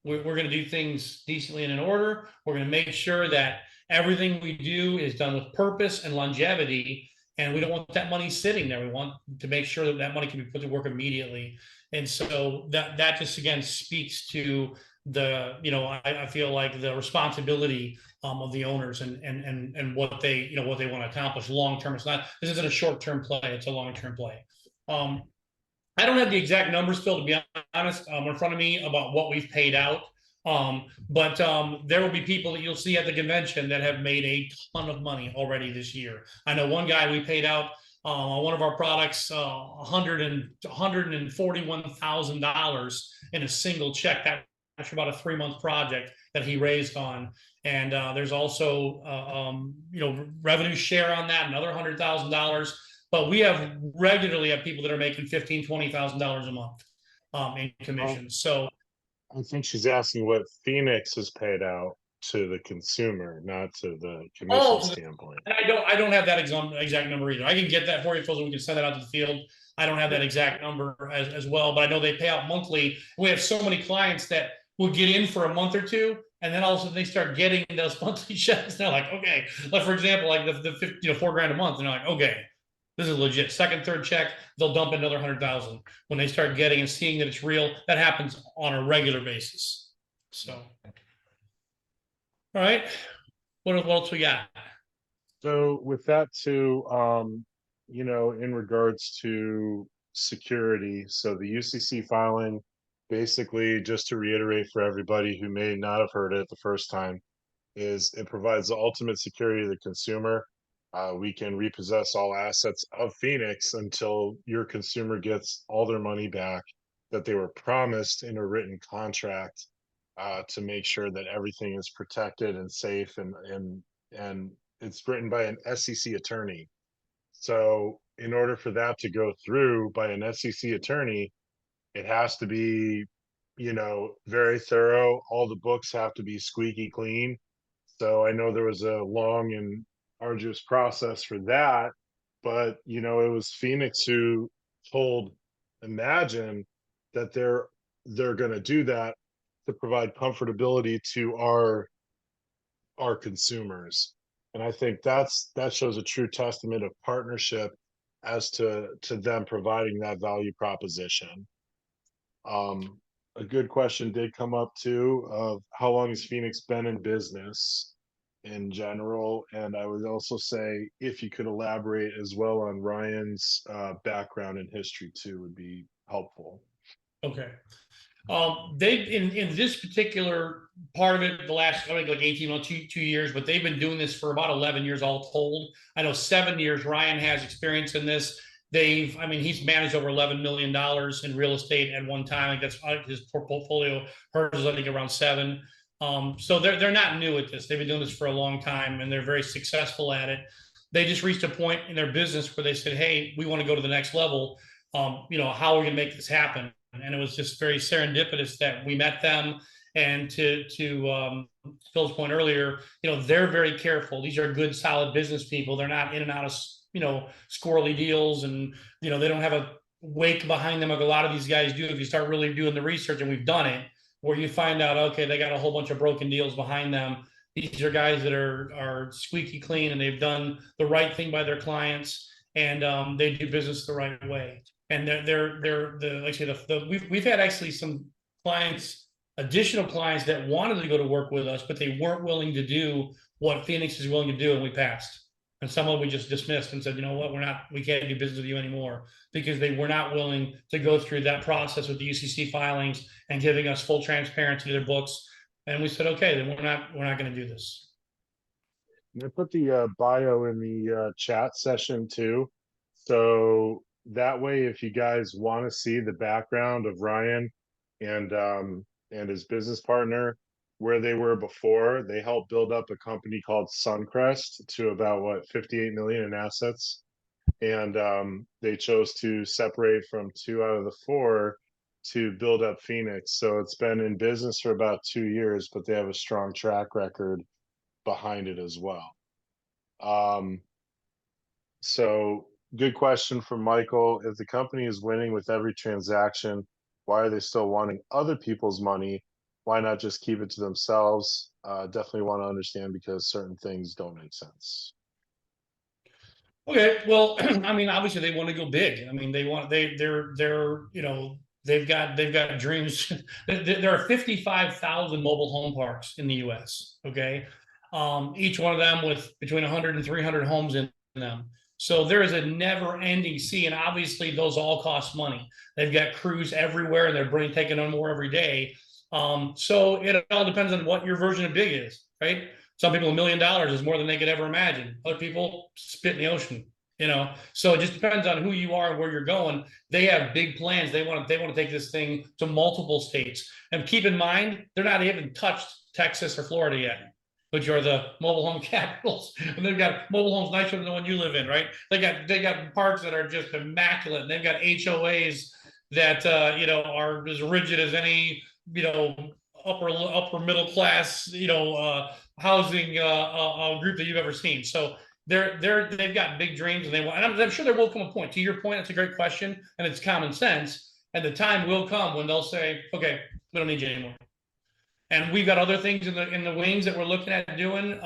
we're going to do things decently and in order. We're going to make sure that everything we do is done with purpose and longevity. And we don't want that money sitting there. We want to make sure that that money can be put to work immediately. And so that just again speaks to I feel like the responsibility of the owners and what they want to accomplish long term. This isn't a short term play; it's a long term play. I don't have the exact numbers, Phil, to be honest, in front of me about what we've paid out. But there will be people that you'll see at the convention that have made a ton of money already this year. I know one guy we paid out on one of our products, $141,000 in a single check. That's about a 3-month project that he raised on. And there's also, revenue share on that, another $100,000. But we regularly have people that are making $15,000-$20,000 a month in commissions. So I think she's asking what Phoenix has paid out to the consumer, not to the commission standpoint. And I don't have that exact number either. I can get that for you, so we can send that out to the field. I don't have that exact number as well, but I know they pay out monthly. We have so many clients that will get in for a month or two, and then all of a sudden they start getting those monthly checks. They're like, okay, like for example, like the $4,000 a month, and they're like, okay, this is legit. Second, third check, they'll dump another 100,000 when they start getting and seeing that it's real. That happens on a regular basis. So, all right, what else we got? So with that too, in regards to security, so the UCC filing, basically, just to reiterate for everybody who may not have heard it the first time, is it provides the ultimate security to the consumer. We can repossess all assets of Phoenix until your consumer gets all their money back that they were promised in a written contract, to make sure that everything is protected and safe, and it's written by an SEC attorney. So in order for that to go through by an SEC attorney, it has to be, very thorough. All the books have to be squeaky clean. So I know there was a long and arduous process for that, but it was Phoenix who told Imagine that they're going to do that to provide comfortability to our consumers. And I think that shows a true testament of partnership as to them providing that value proposition. A good question did come up too, of how long has Phoenix been in business in general? And I would also say if you could elaborate as well on Ryan's background and history too, would be helpful. Okay. They've in this particular part of it, the last I think like 18 months, 2 years, but they've been doing this for about 11 years all told. I know 7 years Ryan has experience in this. He's managed over $11 million in real estate at one time. I think that's his portfolio. Hers is I think around 7. So they're not new at this. They've been doing this for a long time, and they're very successful at it. They just reached a point in their business where they said, "Hey, we want to go to the next level. How are we going to make this happen?" And it was just very serendipitous that we met them. And to Phil's point earlier, they're very careful. These are good, solid business people. They're not in and out of squirrely deals, and they don't have a wake behind them like a lot of these guys do. If you start really doing the research, and we've done it, where you find out, okay, they got a whole bunch of broken deals behind them. These are guys that are squeaky clean, and they've done the right thing by their clients, and they do business the right way. And we've had actually some clients, additional clients that wanted to go to work with us, but they weren't willing to do what Phoenix is willing to do, and we passed. And some of them we just dismissed and said, you know what, we can't do business with you anymore because they were not willing to go through that process with the UCC filings and giving us full transparency to their books. And we said, okay, then we're not going to do this. I put the bio in the chat session too. So that way, if you guys want to see the background of Ryan and his business partner, where they were before, they helped build up a company called Suncrest to about what 58 million in assets. And they chose to separate from two out of the four to build up Phoenix. So it's been in business for about 2 years, but they have a strong track record behind it as well. Um, so good question from Michael. If the company is winning with every transaction, why are they still wanting other people's money? Why not just keep it to themselves? Definitely want to understand because certain things don't make sense. Okay, well, I mean, obviously they want to go big. I mean, they're they've got dreams. There are 55,000 mobile home parks in the U.S. Okay, each one of them with between 100 and 300 homes in them. So there is a never-ending sea, and obviously those all cost money. They've got crews everywhere, and they're taking on more every day. So it all depends on what your version of big is, right? Some people, $1 million is more than they could ever imagine. Other people spit in the ocean, you know. So it just depends on who you are and where you're going. They have big plans. They want to take this thing to multiple states. And keep in mind, they're not even touched Texas or Florida yet, which are the mobile home capitals. And they've got mobile homes nicer than the one you live in, right? They got parks that are just immaculate. And they've got HOAs that are as rigid as any upper middle class housing group that you've ever seen. So they've got big dreams, and I'm sure there will come a point. To your point, it's a great question, and it's common sense. And the time will come when they'll say, "Okay, we don't need you anymore." And we've got other things in the wings that we're looking at doing.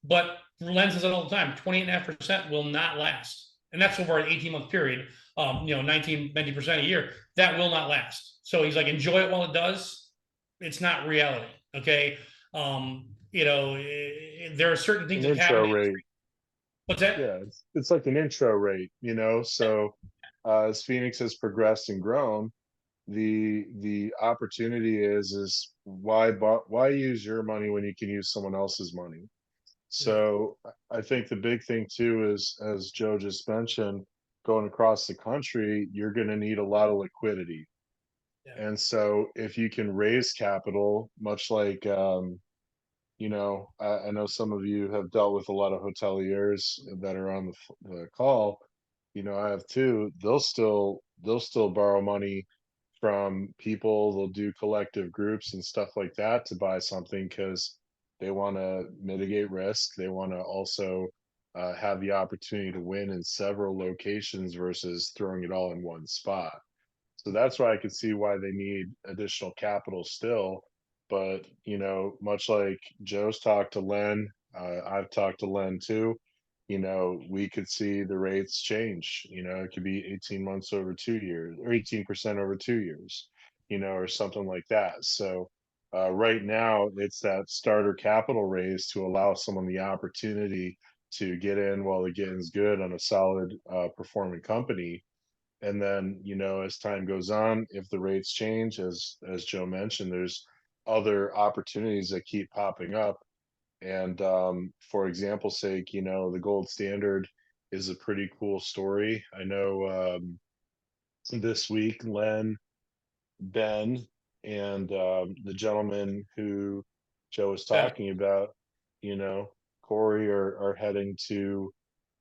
But Len says it all the time: 28.5% will not last, and that's over an 18-month period. 19-20% a year. That will not last. So he's like, enjoy it while it does. It's not reality. Okay. There are certain things An that happen. intro rate. What's that? Yeah, it's like an intro rate, you know. So as Phoenix has progressed and grown, the opportunity is why use your money when you can use someone else's money? Yeah. So I think the big thing too is, as Joe just mentioned, going across the country, you're going to need a lot of liquidity. Yeah. And so if you can raise capital, much like I know some of you have dealt with a lot of hoteliers that are on the call. I have too. They'll still borrow money from people. They'll do collective groups and stuff like that to buy something because they want to mitigate risk. They want to also have the opportunity to win in several locations versus throwing it all in one spot. So that's why I could see why they need additional capital still. But, much like Joe's talked to Len, I've talked to Len too, we could see the rates change. It could be 18 months over 2 years or 18% over 2 years, or something like that. So right now, it's that starter capital raise to allow someone the opportunity to get in while the getting's good on a solid performing company. And then, as time goes on, if the rates change, as Joe mentioned, there's other opportunities that keep popping up. And for example's sake, the gold standard is a pretty cool story. I know this week, Len, Ben, and the gentleman who Joe was Yeah. talking about, you know, Corey, are heading to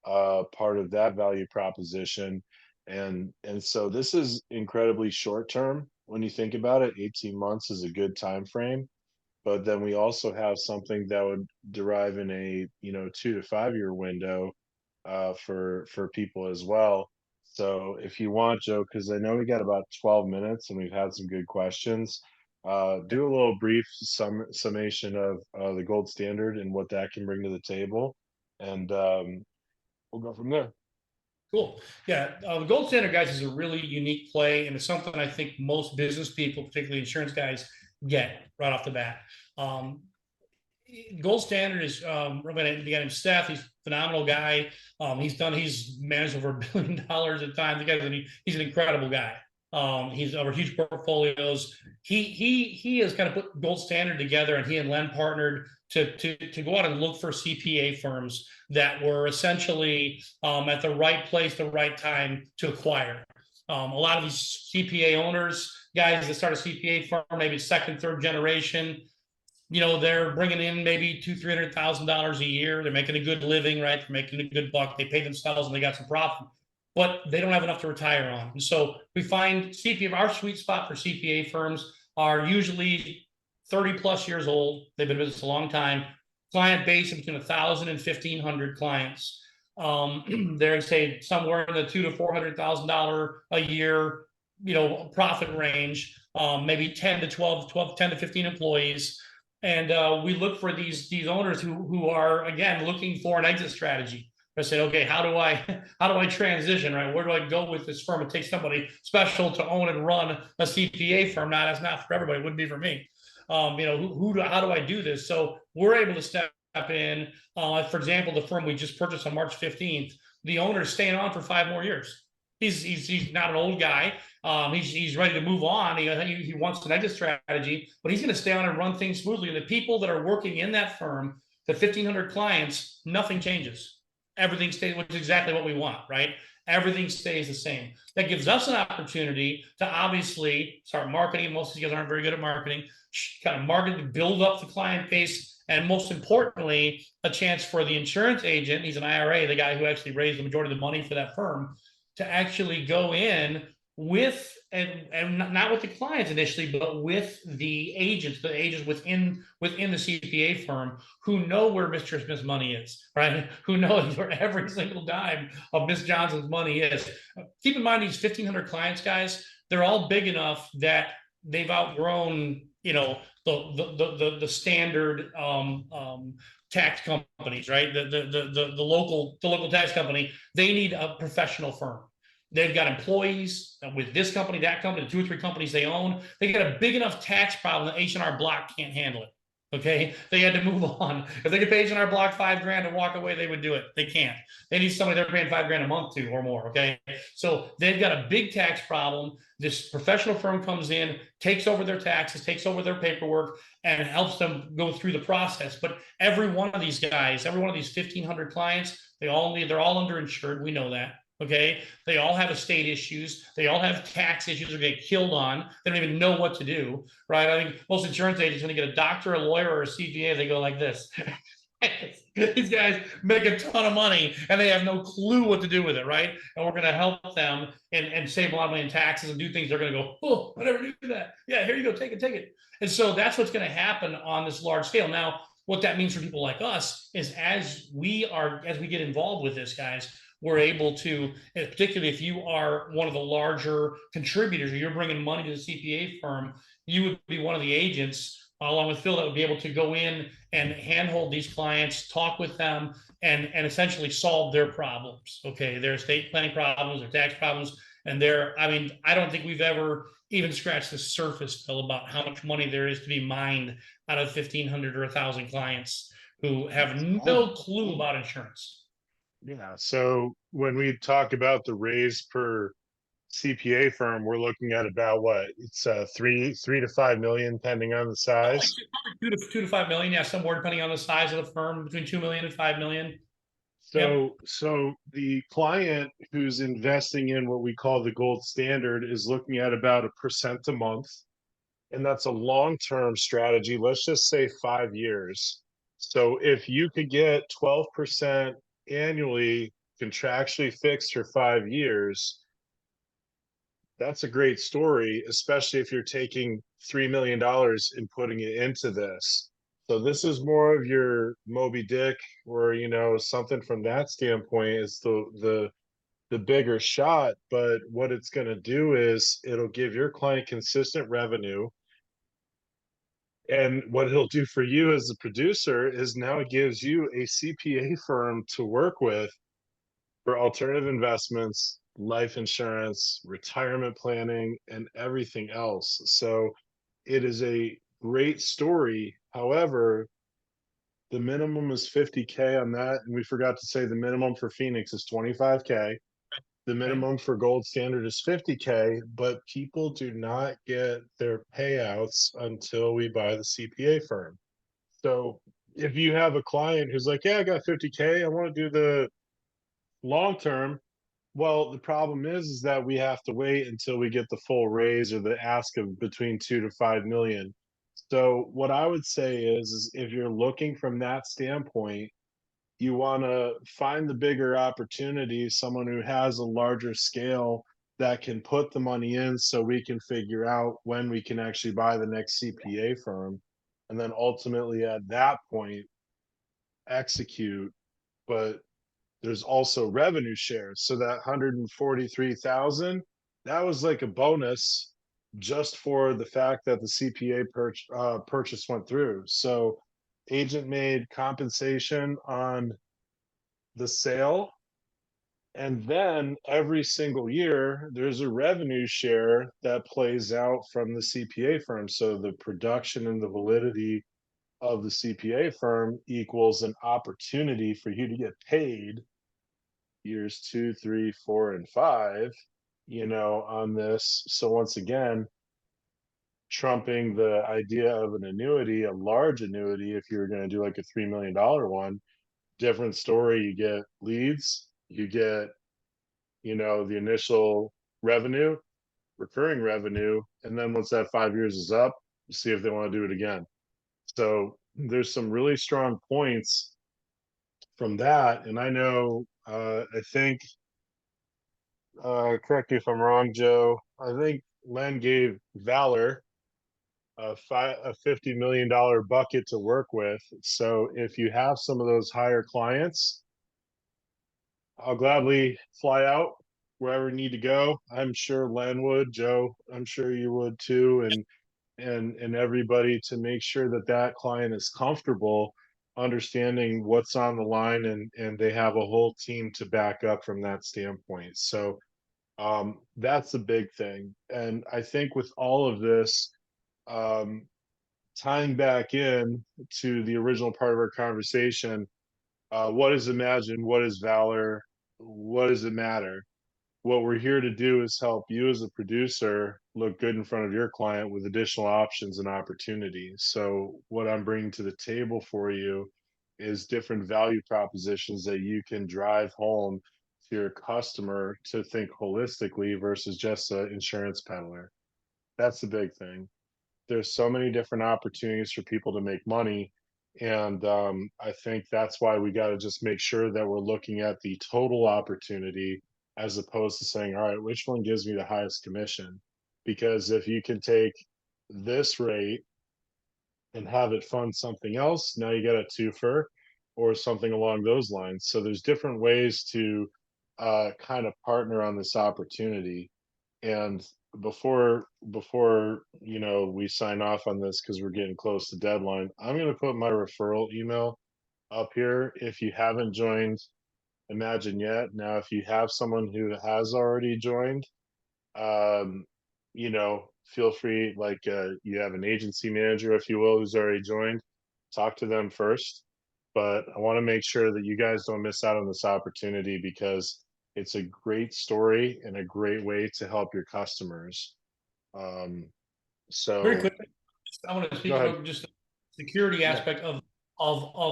part of that value proposition. And so this is incredibly short term when you think about it. 18 months is a good time frame, but then we also have something that would derive in a 2 to 5 year window for people as well. So if you want, Joe, because I know we got about 12 minutes and we've had some good questions, do a little brief summation of the gold standard and what that can bring to the table, and we'll go from there. Cool. Yeah. The gold standard, guys, is a really unique play, and it's something I think most business people, particularly insurance guys, get right off the bat. Gold standard is run by a guy named Steph. He's phenomenal guy. He's managed over $1 billion at times. The guy's he's an incredible guy. He's over huge portfolios. He has kind of put gold standard together, and he and Len partnered to go out and look for CPA firms that were essentially at the right place, the right time to acquire. A lot of these CPA owners, guys that start a CPA firm, maybe second, third generation, they're bringing in maybe $200,000-300,000 a year. They're making a good living, right? They're making a good buck. They pay themselves and they got some profit, but they don't have enough to retire on. And so we find CPA, our sweet spot for CPA firms are usually 30 plus years old. They've been with us a long time. Client base between 1,000 and 1,500 clients. They're say somewhere in the $200,000 to $400,000 a year, profit range. Maybe 10 to 12, 10 to 15 employees. And we look for these owners who are, again, looking for an exit strategy. I said, okay, how do I transition, right? Where do I go with this firm? It takes somebody special to own and run a CPA firm. Now, that's not for everybody. It wouldn't be for me. How do I do this? So we're able to step in. For example, the firm we just purchased on March 15th, the owner is staying on for 5 more years. He's not an old guy. He's ready to move on. He wants an exit strategy, but he's going to stay on and run things smoothly. And the people that are working in that firm, the 1,500 clients, nothing changes. Everything stays, which is exactly what we want, right? Everything stays the same. That gives us an opportunity to obviously start marketing. Most of these guys aren't very good at marketing. Kind of market to build up the client base, and most importantly, a chance for the insurance agent. He's an IRA, the guy who actually raised the majority of the money for that firm, to actually go in with and not with the clients initially, but with the agents within the CPA firm who know where Mr. Smith's money is, right? Who knows where every single dime of Miss Johnson's money is. Keep in mind, these 1,500 clients, guys, they're all big enough that they've outgrown, the standard tax companies, right? The local tax company. They need a professional firm. They've got employees with this company, that company, the 2 or 3 companies they own. They got a big enough tax problem that H&R Block can't handle it. Okay, they had to move on. If they could pay H&R Block $5,000 and walk away, they would do it. They can't. They need somebody they're paying $5,000 a month to or more. Okay, so they've got a big tax problem. This professional firm comes in, takes over their taxes, takes over their paperwork, and helps them go through the process. But every one of these guys, every one of these 1,500 clients, they're all underinsured. We know that. Okay, they all have estate issues. They all have tax issues. They're going to get killed on. They don't even know what to do, right? I think most insurance agents, when they get a doctor, a lawyer, or a CPA, they go like this. These guys make a ton of money and they have no clue what to do with it, right? And we're going to help them and save a lot of money in taxes and do things. They're going to go, oh, I never knew that. Yeah, here you go, take it. And so that's what's going to happen on this large scale. Now, what that means for people like us is as we get involved with this, guys, we're able to, particularly if you are one of the larger contributors or you're bringing money to the CPA firm, you would be one of the agents along with Phil that would be able to go in and handhold these clients, talk with them, and essentially solve their problems. Okay, their estate planning problems, their tax problems, and I don't think we've ever even scratched the surface, Phil, about how much money there is to be mined out of 1,500 or 1,000 clients who have no clue about insurance. Yeah. So when we talk about the raise per CPA firm, we're looking at about what? It's 3 to 5 million, depending on the size. Probably 2 to 5 million, yeah, somewhere depending on the size of the firm, between 2 million and 5 million. Yep. So the client who's investing in what we call the gold standard is looking at about 1% a month, and that's a long-term strategy. Let's just say 5 years. So if you could get 12% annually contractually fixed for 5 years, that's a great story, especially if you're taking $3 million and putting it into this. So this is more of your Moby Dick, or something from that standpoint. Is the bigger shot, but what it's going to do is it'll give your client consistent revenue. And what it'll do for you as a producer is now it gives you a CPA firm to work with for alternative investments, life insurance, retirement planning, and everything else. So it is a great story. However, The minimum is 50K on that, and we forgot to say the minimum for Phoenix is 25K. The Right? minimum for gold standard is 50K, but people do not get their payouts until we buy the CPA firm. So if you have a client who's like, yeah, I got 50K, I want to do the long term. Well, the problem is that we have to wait until we get the full raise or the ask of between 2 to 5 million. So what I would say is if you're looking from that standpoint, you want to find the bigger opportunity, someone who has a larger scale that can put the money in so we can figure out when we can actually buy the next CPA firm. And then ultimately at that point, execute. But there's also revenue shares. So that 143,000, that was like a bonus just for the fact that the CPA purchase went through. So agent made compensation on the sale, and then every single year there's a revenue share that plays out from the CPA firm. So the production and the validity of the CPA firm equals an opportunity for you to get paid years 2, 3, 4, and 5, on this. So once again, trumping the idea of an annuity, a large annuity, if you're going to do like a $3 million one, different story. You get leads, you get, the initial revenue, recurring revenue, and then once that 5 years is up, you see if they want to do it again. So there's some really strong points from that. And I know, I think, correct me if I'm wrong, Joe. I think Len gave Valor a $50 million bucket to work with. So if you have some of those higher clients, I'll gladly fly out wherever we need to go. I'm sure Len would, Joe. I'm sure you would too, and everybody, to make sure that that client is comfortable understanding what's on the line, and they have a whole team to back up from that standpoint. So that's a big thing. And I think with all of this, um, tying back in to the original part of our conversation, what is Imagine? What is Valor? What does it matter? What we're here to do is help you as a producer look good in front of your client with additional options and opportunities. So what I'm bringing to the table for you is different value propositions that you can drive home to your customer to think holistically versus just an insurance peddler. That's the big thing. There's so many different opportunities for people to make money, and I think that's why we got to just make sure that we're looking at the total opportunity as opposed to saying, all right, which one gives me the highest commission? Because if you can take this rate and have it fund something else, now you got a twofer or something along those lines. So there's different ways to kind of partner on this opportunity. And before we sign off on this, because we're getting close to deadline, I'm going to put my referral email up here. If you haven't joined Imagine yet, now if you have someone who has already joined, um, feel free, like, you have an agency manager, if you will, who's already joined, talk to them first. But I want to make sure that you guys don't miss out on this opportunity, because it's a great story and a great way to help your customers. Um, Very so quickly, I want to go speak ahead. about just the security Yeah. aspect of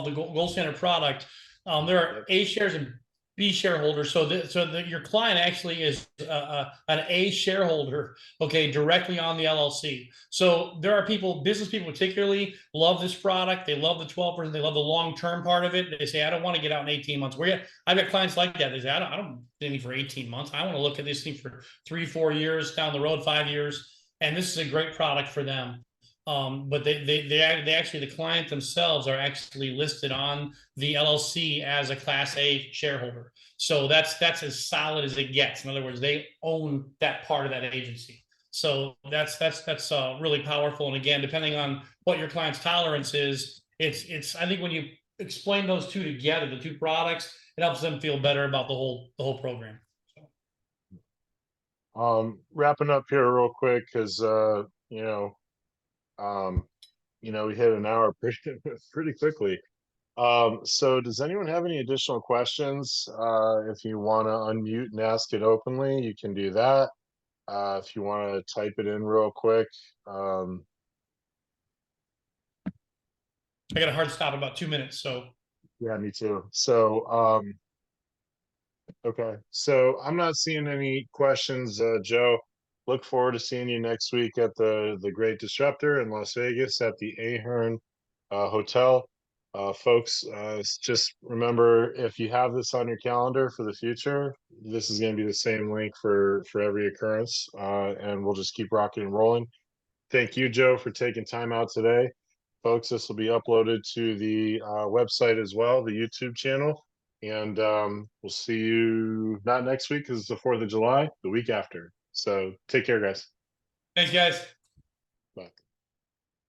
the gold standard product. There are Yep. A shares and B shareholders, so that your client actually is an A shareholder, okay, directly on the LLC. So there are people, business people particularly, love this product. They love the 12%. They love the long term part of it. They say, I don't want to get out in 18 months. I've got clients like that. They say, I don't need it for 18 months. I want to look at this thing for 3, 4 years down the road, 5 years. And this is a great product for them. But they actually, the client themselves are actually listed on the LLC as a Class A shareholder. So that's as solid as it gets. In other words, they own that part of that agency. So that's really powerful. And again, depending on what your client's tolerance is, it's I think when you explain those two together, the two products, it helps them feel better about the whole program. Wrapping up here real quick, because um, we hit an hour pretty pretty quickly. So does anyone have any additional questions? If you want to unmute and ask it openly, you can do that. If you want to type it in real quick, um, I got a hard stop in about 2 minutes, so yeah, me too. So, okay, so I'm not seeing any questions, Joe. Look forward to seeing you next week at the Great Disruptor in Las Vegas at the Ahern Hotel. Folks, just remember, if you have this on your calendar for the future, this is going to be the same link for every occurrence, and we'll just keep rocking and rolling. Thank you, Joe, for taking time out today. Folks, this will be uploaded to the website as well, the YouTube channel. And we'll see you not next week because it's the 4th of July, the week after. So take care, guys. thanks, guys.